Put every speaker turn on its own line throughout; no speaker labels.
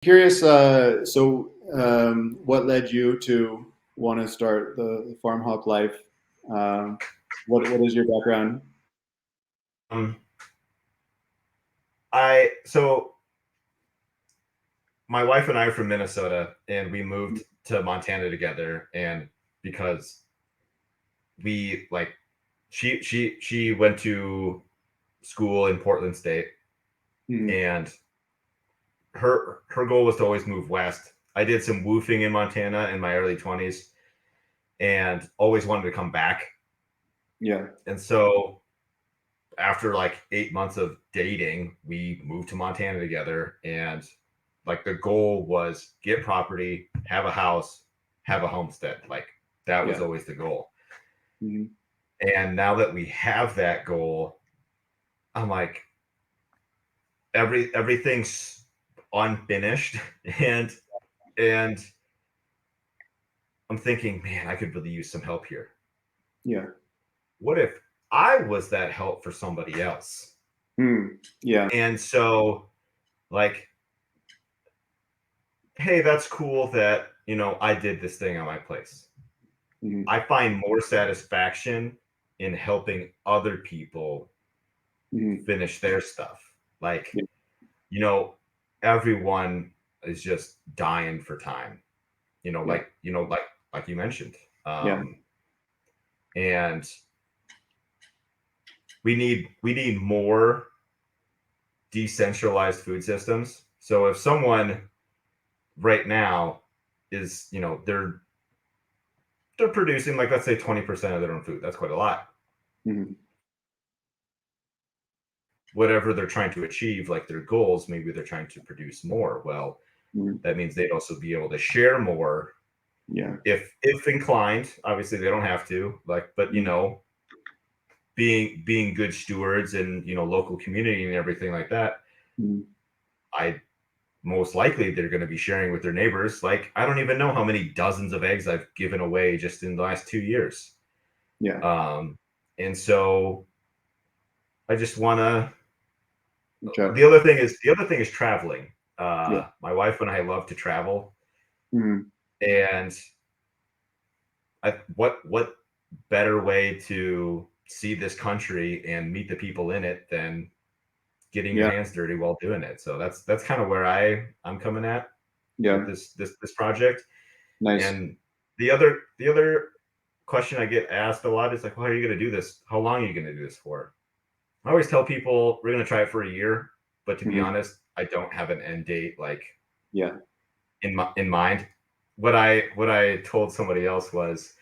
Curious, what led you to want to start the Farm Hop Life? What is your background?
Um, so my wife and I are from Minnesota, and we moved to Montana together. And because we like, she went to school in Portland State,
Mhm.
and her goal was to always move west. I did some woofing in Montana in my early 20s, and always wanted to come back.
Yeah,
And so after like 8 months of dating, we moved to Montana together, and like the goal was get property, have a house, have a homestead. Like that was
yeah,
always the goal.
hmm
And now that we have that goal, I'm like everything's unfinished and and I'm thinking, man, I could really use some help here.
yeah,
What if I was that help for somebody else?
yeah,
And so like, hey, that's cool that, I did this thing on my place.
hmm
I find more satisfaction in helping other people
hmm
finish their stuff. Like,
yeah,
you know, everyone is just dying for time. You know,
yeah,
like, you know, like like you mentioned.
yeah,
And we need more decentralized food systems. So if someone right now is, they're producing like let's say 20% of their own food. That's quite a lot.
hmm
Whatever they're trying to achieve, like their goals, maybe they're trying to produce more. Well,
hmm
that means they'd also be able to share more
yeah,
if inclined. Obviously, they don't have to. Like, but
hmm
being good stewards and local community and everything like that.
hmm
I most likely they're going to be sharing with their neighbors. Like, I don't even know how many dozens of eggs I've given away just in the last 2 years.
yeah,
Um, and so I just want to.
okay,
The other thing is traveling.
yeah,
My wife and I love to travel,
hmm
and what better way to see this country and meet the people in it than getting your
yeah,
hands dirty while doing it. So that's kind of where I'm coming at with
yeah,
this project.
nice,
And the other question I get asked a lot is like, well, how are you going to do this? How long are you going to do this for? I always tell people we're going to try it for a year, but to be
hmm
honest, I don't have an end date like
yeah,
in mind. What I told somebody else was,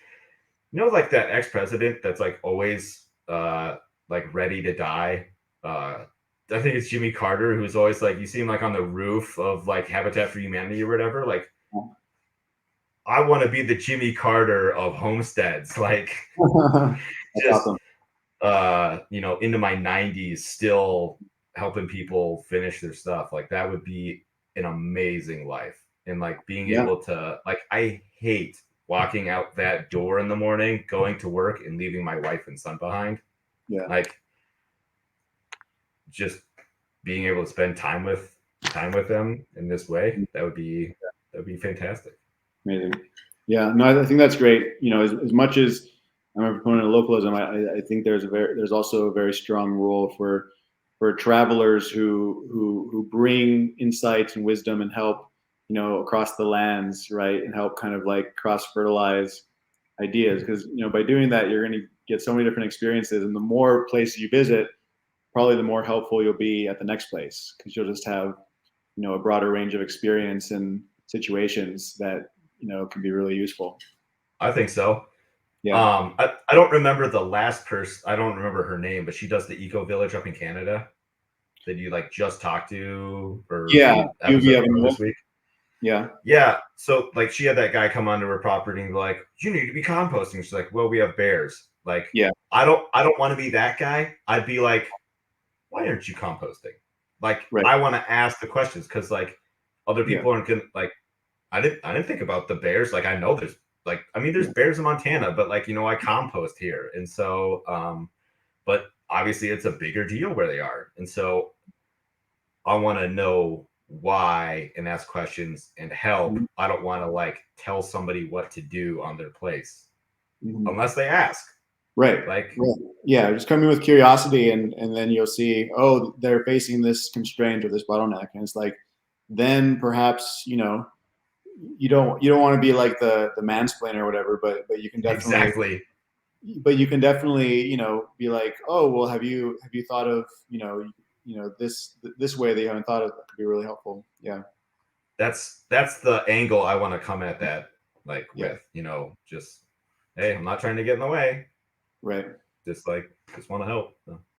like that ex president that's like always like ready to die. Uh, I think it's Jimmy Carter, who's always like, you see him like on the roof of like Habitat for Humanity or whatever. Like, I want to be the Jimmy Carter of homesteads. Like,
that's
just
awesome.
into my 90s, still helping people finish their stuff. Like that would be an amazing life. And like being
Yeah,
able to like, I hate walking out that door in the morning, going to work and leaving my wife and son behind.
yeah,
Like just being able to spend time with them in this way, that would be fantastic.
amazing. Yeah, no, I think that's great. As much as I'm a proponent of localism, I think there's also a very strong role for travelers who bring insights and wisdom and help, across the lands, right, and help kind of like cross fertilize ideas because by doing that you're going to get so many different experiences, and the more places you visit, probably the more helpful you'll be at the next place because you'll just have a broader range of experience and situations that can be really useful.
I think so.
Yeah,
I don't remember the last person. I don't remember her name, but she does the Eco Village up in Canada that you like just talked to or a
yeah,
few
UV
episodes ago
Evan.
this week.
Yeah,
Yeah. So like she had that guy come onto her property and be like, you need to be composting. She's like, well, we have bears. Like,
yeah,
I don't want to be that guy. I'd be like, why aren't you composting? Like,
right,
I want to ask the questions because like other
yeah,
people aren't gonna like I didn't think about the bears. Like I know there's like I mean there's
yeah,
bears in Montana, but like I compost here. And so but obviously it's a bigger deal where they are. And so I want to know why and ask questions and help.
Mhm.
I don't want to like tell somebody what to do on their place
Mhm.
unless they ask.
Right.
Like,
Right. Yeah. Just come in with curiosity, and then you'll see, oh, they're facing this constraint or this bottleneck, and it's like, then perhaps you don't want to be like the mansplainer or whatever, but you can definitely
exactly.
be like, oh, well, have you thought of this way that you haven't thought of, that could be really helpful. Yeah.
That's the angle I want to come at that, like
Yeah.
with, just, hey, I'm not trying to get in the way.
Right.
Just like, just want to help. So.